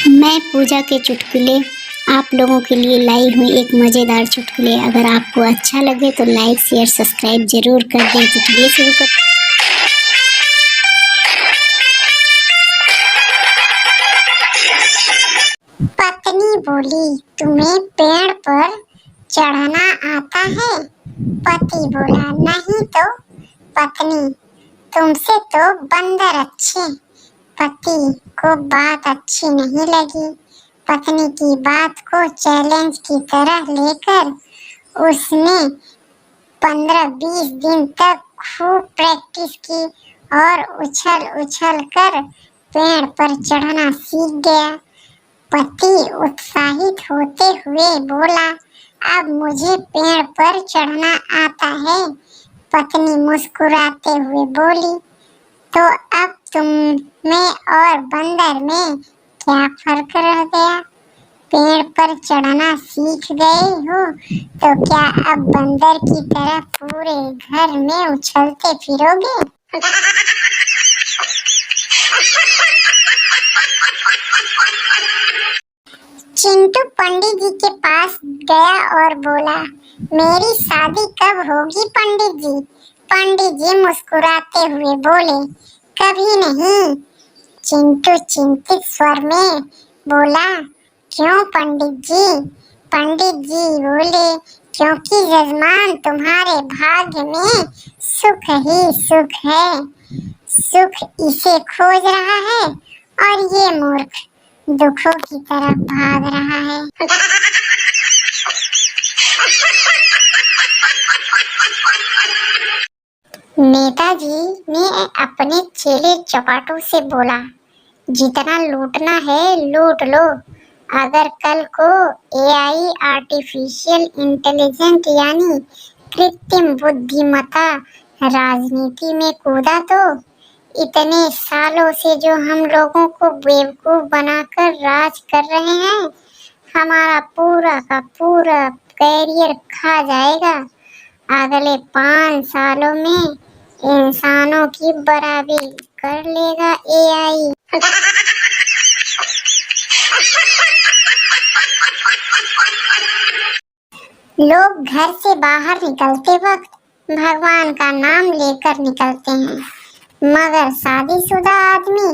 मैं पूजा के चुटकुले आप लोगों के लिए लाई हुई एक मज़ेदार चुटकुले। अगर आपको अच्छा लगे तो लाइक शेयर सब्सक्राइब जरूर कर दें। तो चलिए शुरू कर। पत्नी बोली, तुम्हें पेड़ पर चढ़ना आता है? पति बोला, नहीं तो। पत्नी, तुमसे तो बंदर अच्छे। पति को बात अच्छी नहीं लगी। पत्नी की बात को चैलेंज की तरह लेकर उसने 15-20 दिन तक खूब प्रैक्टिस की और उछल उछल कर पेड़ पर चढ़ना सीख गया। पति उत्साहित होते हुए बोला, अब मुझे पेड़ पर चढ़ना आता है। पत्नी मुस्कुराते हुए बोली, तो अब तुम में और बंदर में क्या फर्क रह गया? पेड़ पर चढ़ना सीख गए हो तो क्या अब बंदर की तरह पूरे घर में उछलते फिरोगे? चिंटू पंडित जी के पास गया और बोला, मेरी शादी कब होगी पंडित जी? पंडित जी मुस्कुराते हुए बोले, कभी नहीं। चिंटू चिंतित स्वर में बोला, क्यों पंडित जी? पंडित जी बोले, क्योंकि जजमान तुम्हारे भाग्य में सुख ही सुख है। सुख इसे खोज रहा है और ये मूर्ख दुखों की तरफ भाग रहा है। नेताजी ने अपने चेले चपाटों से बोला, जितना लूटना है लूट लो। अगर कल को एआई आर्टिफिशियल इंटेलिजेंट यानी कृत्रिम बुद्धिमत्ता राजनीति में कूदा तो इतने सालों से जो हम लोगों को बेवकूफ बनाकर राज कर रहे हैं, हमारा पूरा का पूरा कैरियर खा जाएगा। अगले 5 सालों में इंसानों की बराबरी कर लेगा एआई। लोग घर से बाहर निकलते वक्त भगवान का नाम लेकर निकलते हैं, मगर शादीशुदा आदमी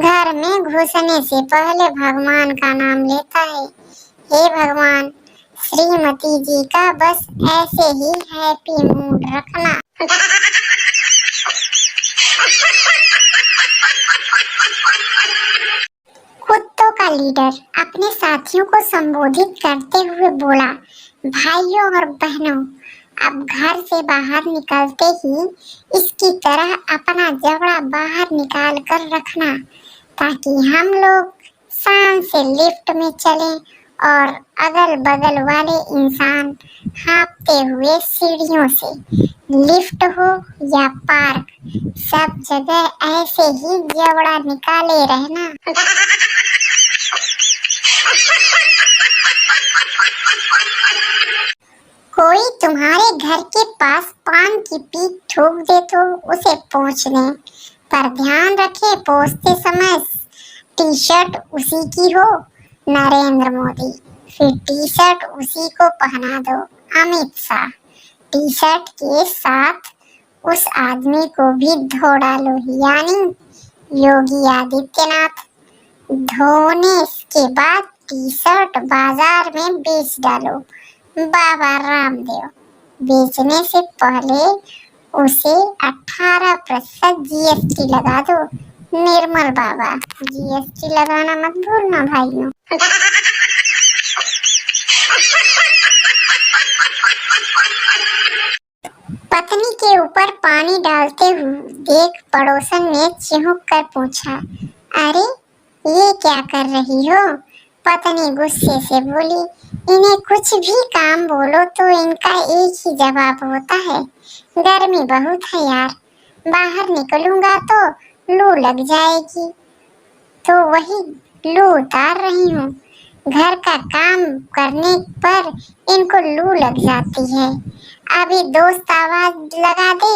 घर में घुसने से पहले भगवान का नाम लेता है। हे भगवान, श्रीमती जी का बस ऐसे ही हैप्पी मूड रखना। कुत्तों का लीडर अपने साथियों को संबोधित करते हुए बोला, भाइयों और बहनों, अब घर से बाहर निकलते ही इसकी तरह अपना जबड़ा बाहर निकाल कर रखना, ताकि हम लोग शान से लिफ्ट में चलें और अगल बगल वाले इंसान हाँफते हुए सीढ़ियों से, लिफ्ट हो या पार्क, सब जगह ऐसे ही जबड़ा निकाले रहना। कोई तुम्हारे घर के पास पान की पीक ठोक दे तो उसे पोंछ दें, पर ध्यान रखे पोंछते समय टी शर्ट उसी की हो, नरेंद्र मोदी। फिर टी शर्ट उसी को पहना दो, अमित शाह। टी शर्ट के साथ उस आदमी को भी धो डालो, यानी योगी आदित्यनाथ। धोने के बाद टी शर्ट बाजार में बेच डालो, बाबा रामदेव। बेचने से पहले उसे 18% जीएसटी लगा दो, निर्मल बाबा। जीएसटी लगाना मत भूलना भाइयों। पत्नी के ऊपर पानी डालते हुए देख पड़ोसन ने चिहुक कर पूछा, अरे ये क्या कर रही हो? पत्नी गुस्से से बोली, इन्हें कुछ भी काम बोलो तो इनका एक ही जवाब होता है, गर्मी बहुत है यार, बाहर निकलूंगा तो लू लग जाएगी। तो वही लू उतार रही हूँ। घर का काम करने पर इनको लू लग जाती है। अभी दोस्त आवाज लगा दे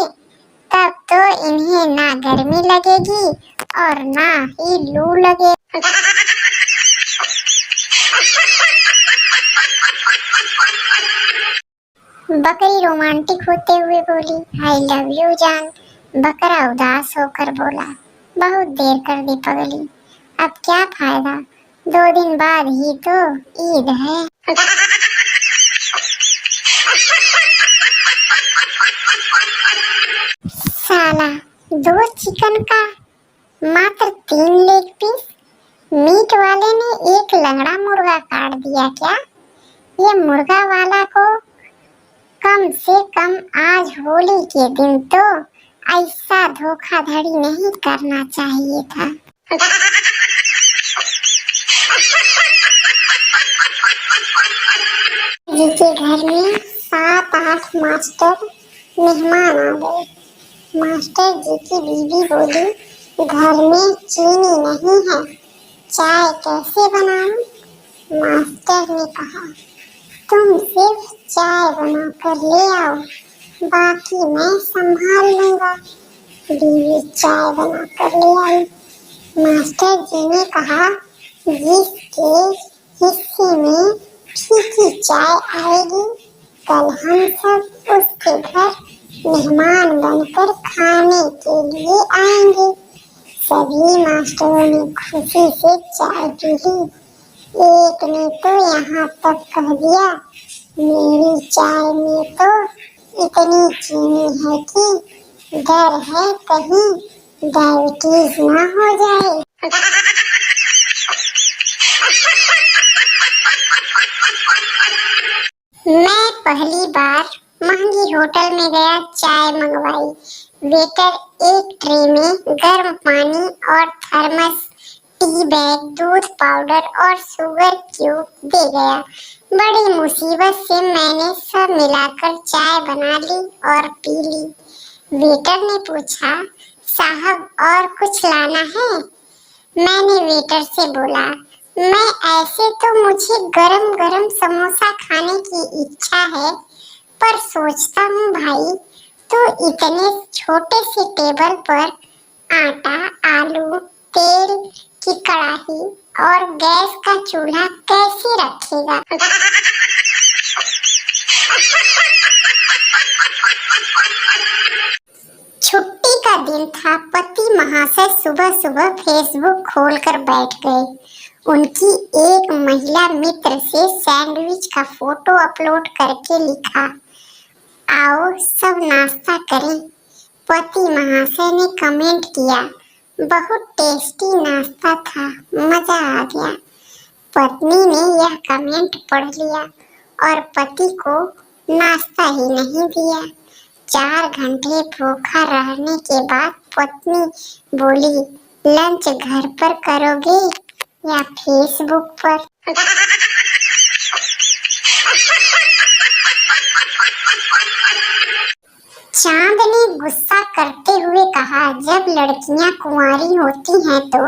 तब तो इन्हें ना गर्मी लगेगी और ना ही लू लगे। रोमांटिक होते हुए बोली, आई लव यू जान। बकरा उदास होकर बोला, बहुत देर कर दी पगली, अब क्या फायदा, 2 दिन बाद ही तो ईद है। साला 2 चिकन का मात्र 3 लेग पीस, मीट वाले ने एक लंगड़ा मुर्गा काट दिया क्या? ये मुर्गा वाला को कम से कम आज होली के दिन तो ऐसा धोखाधड़ी नहीं करना चाहिए था। जी के घर में 7-8 मास्टर मेहमान आ गए। मास्टर जी की बीवी बोली, घर में चीनी नहीं है, चाय कैसे बनाऊं? मास्टर ने कहा, तुम सिर्फ चाय बना कर ले आओ, बाकी मैं संभाल लूंगा। बीवी चाय बना कर ले आई। मास्टर जी ने कहा, जिसके हिस्से में फीकी चाय आएगी, कल हम सब उसके घर मेहमान बनकर खाने के लिए आएंगे। सभी मास्टरों ने खुशी से चाय पी ली। एक ने तो यहाँ तक कह दिया, मेरी चाय में तो इतनी चीनी है कि डर है कहीं डायबिटीज ना हो जाए। मैं पहली बार महंगी होटल में गया, चाय मंगवाई। वेटर एक ट्रे में गर्म पानी और थर्मस, टी बैग, दूध पाउडर और शुगर क्यूब दे गया। बड़ी मुसीबत से मैंने सब मिलाकर चाय बना ली और पी ली। वेटर ने पूछा, साहब और कुछ लाना है? मैंने वेटर से बोला, मैं ऐसे तो मुझे गरम गरम समोसा खाने की इच्छा है, पर सोचता हूँ भाई, तो इतने छोटे से टेबल पर आटा, आलू, तेल की कढ़ाई और गैस का चूल्हा कैसे रखेगा? छुट्टी का दिन था। पति महाशय सुबह सुबह फेसबुक खोलकर बैठ गए। उनकी एक महिला मित्र से सैंडविच का फोटो अपलोड करके लिखा, आओ सब नाश्ता करें। पति महाशय ने कमेंट किया, बहुत टेस्टी नाश्ता था, मजा आ गया। पत्नी ने यह कमेंट पढ़ लिया और पति को नाश्ता ही नहीं दिया। 4 घंटे भूखा रहने के बाद पत्नी बोली, लंच घर पर करोगे या फेसबुक पर? चांद ने गुस्सा करते हुए कहा, जब लड़कियां कुंवारी होती हैं तो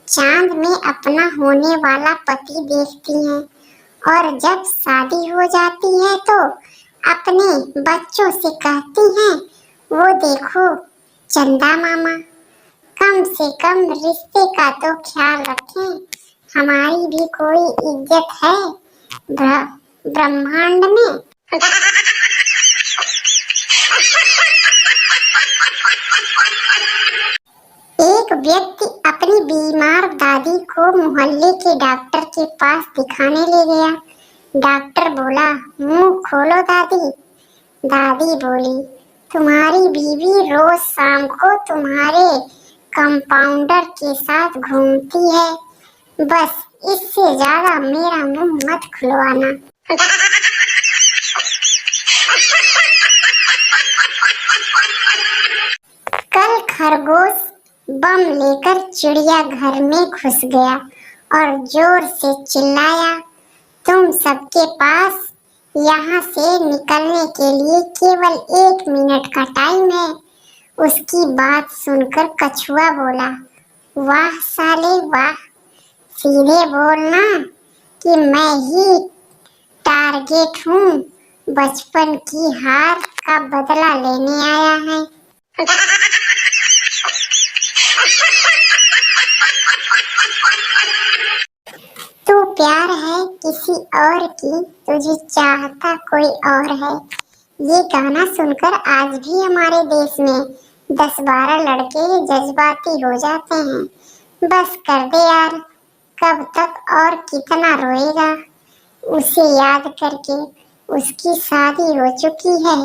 चांद में अपना होने वाला पति देखती हैं, और जब शादी हो जाती है तो अपने बच्चों से कहती हैं, वो देखो चंदा मामा। कम से कम रिश्ते का तो ख्याल रखें, हमारी भी कोई इज्जत है ब्रह्मांड में। एक व्यक्ति अपनी बीमार दादी को मोहल्ले के डॉक्टर के पास दिखाने ले गया। डॉक्टर बोला, मुंह खोलो दादी। दादी बोली, तुम्हारी बीवी रोज शाम को तुम्हारे कंपाउंडर के साथ घूमती है, बस इससे ज्यादा मेरा मुंह मत खुलवाना। कल खरगोश बम लेकर चिड़िया घर में घुस गया और जोर से चिल्लाया, तुम सबके पास यहाँ से निकलने के लिए केवल 1 मिनट का टाइम है। उसकी बात सुनकर कछुआ बोला, वाह साले वाह, सीधे बोलना कि मैं ही टारगेट हूँ, बचपन की हार का बदला लेने आया है। तू प्यार है किसी और की, तुझे चाहता कोई और है, ये गाना सुनकर आज भी हमारे देश में 10-12 लड़के जज्बाती हो जाते हैं। बस कर दे यार, कब तक और कितना रोएगा। उसे याद करके उसकी शादी हो चुकी है,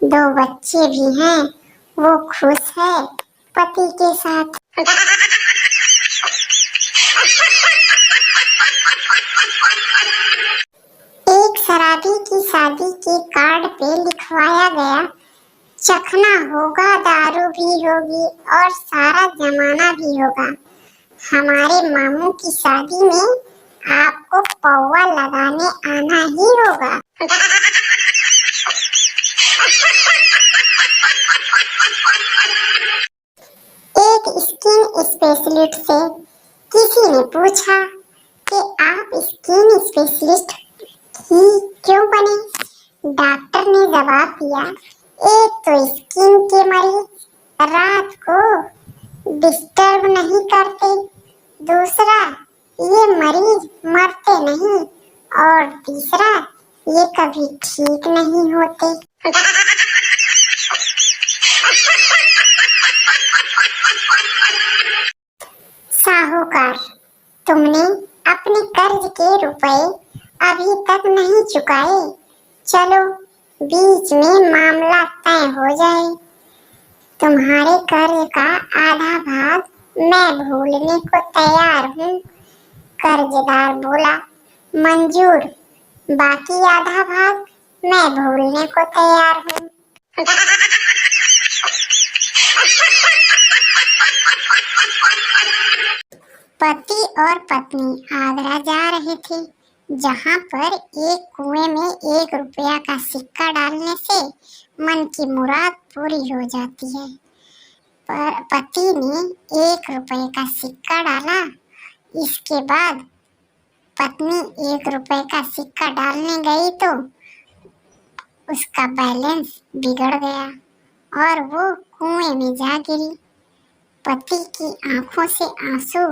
2 बच्चे भी हैं, वो खुश है पति के साथ। एक शराबी की शादी के कार्ड पे लिखवाया गया, चखना होगा, दारू भी होगी और सारा जमाना भी होगा। हमारे मामू की शादी में आपको पौवा लगाने आना ही होगा। एक स्किन स्पेशलिस्ट से किसी ने पूछा कि आप स्किन स्पेशलिस्ट ही क्यों बने? डॉक्टर ने जवाब दिया, एक तो स्किन के मरीज रात को डिस्टर्ब नहीं करते, दूसरा ये मरीज मरते नहीं, और तीसरा ये कभी ठीक नहीं होते। साहूकार, तुमने अपने कर्ज के रुपए अभी तक नहीं चुकाए, चलो बीच में मामला तय हो जाए। तुम्हारे कर्ज का आधा भाग मैं भूलने को तैयार हूँ। कर्जदार बोला, मंजूर, बाकी आधा भाग मैं भूलने को तैयार हूँ। पति और पत्नी आगरा जा रहे थे, जहाँ पर एक कुएं में 1 रुपया का सिक्का डालने से मन की मुराद पूरी हो जाती है। पर पति ने 1 रुपये का सिक्का डाला, इसके बाद पत्नी 1 रुपये का सिक्का डालने गई तो उसका बैलेंस बिगड़ गया और वो कुएं में जा गिरी। पति की आंखों से आंसू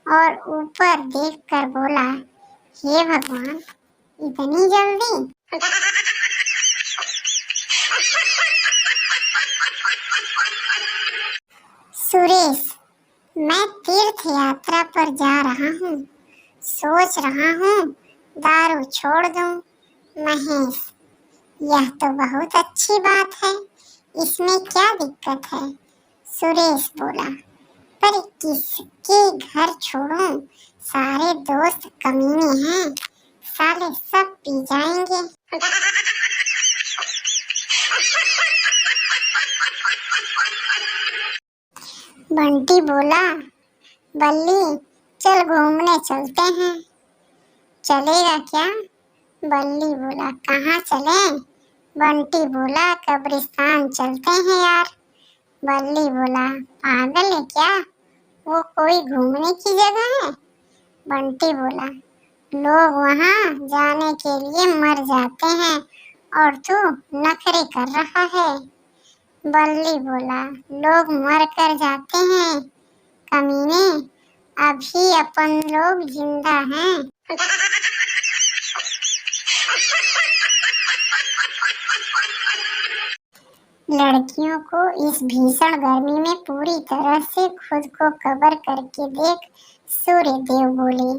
और ऊपर देखकर बोला, हे भगवान, इतनी जल्दी? सुरेश, मैं तीर्थ यात्रा पर जा रहा हूँ, सोच रहा हूँ दारू छोड़ दूँ। महेश, यह तो बहुत अच्छी बात है, इसमें क्या दिक्कत है? सुरेश बोला, पर किसके घर छोड़ूं? सारे दोस्त कमीने हैं, साले सब पी जाएंगे। बंटी बोला, बल्ली चल घूमने चलते हैं। चलेगा क्या? बल्ली बोला, कहाँ चलें? बंटी बोला, कब्रिस्तान चलते हैं यार। बल्ली बोला, पागल है क्या, वो कोई घूमने की जगह है? बंटी बोला, लोग वहाँ जाने के लिए मर जाते हैं और तू नखरे कर रहा है। बल्ली बोला, लोग मर कर जाते हैं कमीने, अभी अपन लोग जिंदा हैं। लड़कियों को इस भीषण गर्मी में पूरी तरह से खुद को कवर करके देख सूर्य देव बोले,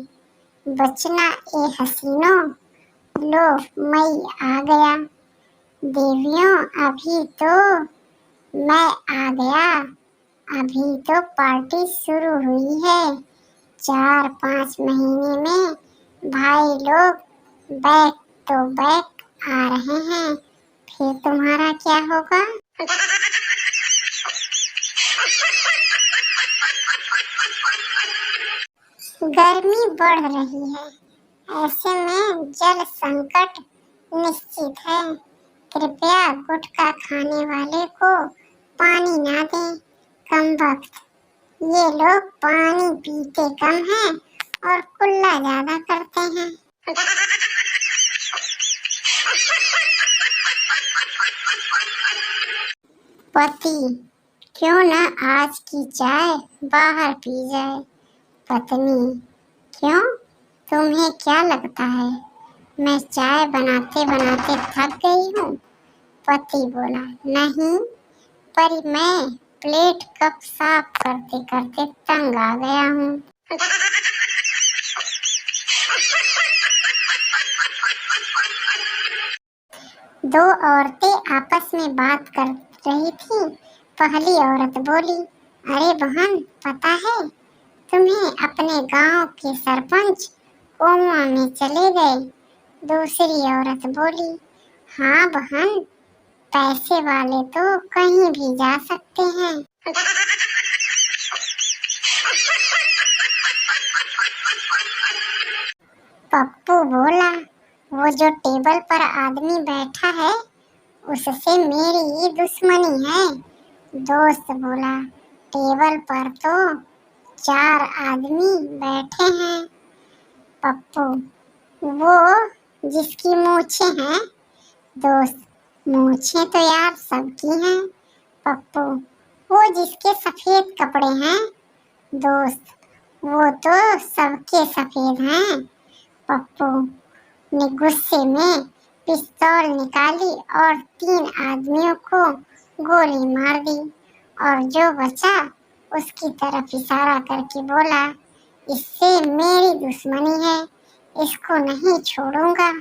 बचना ए हसीनों, लो मई आ गया। देवियों, अभी तो मैं आ गया, अभी तो पार्टी शुरू हुई है। 4-5 महीने में भाई लोग बैक तो बैक आ रहे हैं, फिर तुम्हारा क्या होगा? गर्मी बढ़ रही है, ऐसे में जल संकट निश्चित है। कृपया गुटखा खाने वाले को पानी ना दें, कमबख्त। ये लोग पानी पीते कम हैं और कुल्ला ज्यादा करते हैं। पति, क्यों न आज की चाय बाहर पी जाए? पत्नी, क्यों, तुम्हें क्या लगता है मैं चाय बनाते बनाते थक गई हूँ? पति बोला, नहीं, पर मैं प्लेट कप साफ करते करते तंग आ गया हूँ। दो औरतें आपस में बात कर रही थी। पहली औरत बोली, अरे बहन, पता है तुम्हें अपने गांव के सरपंच कोमा में चले गए। दूसरी औरत बोली, हाँ बहन, पैसे वाले तो कहीं भी जा सकते हैं। पप्पू बोला, वो जो टेबल पर आदमी बैठा है उससे मेरी दुश्मनी है। दोस्त बोला, टेबल पर तो 4 आदमी बैठे हैं। पप्पू, वो जिसकी मूछें हैं। दोस्त, मूछें तो यार सबकी हैं। पप्पू, वो जिसके सफेद कपड़े हैं। दोस्त, वो तो सबके सफेद हैं। पप्पू ने गुस्से में पिस्तौल निकाली और 3 आदमियों को गोली मार दी और जो बचा उसकी तरफ इशारा करके बोला, इससे मेरी दुश्मनी है, इसको नहीं छोड़ूंगा।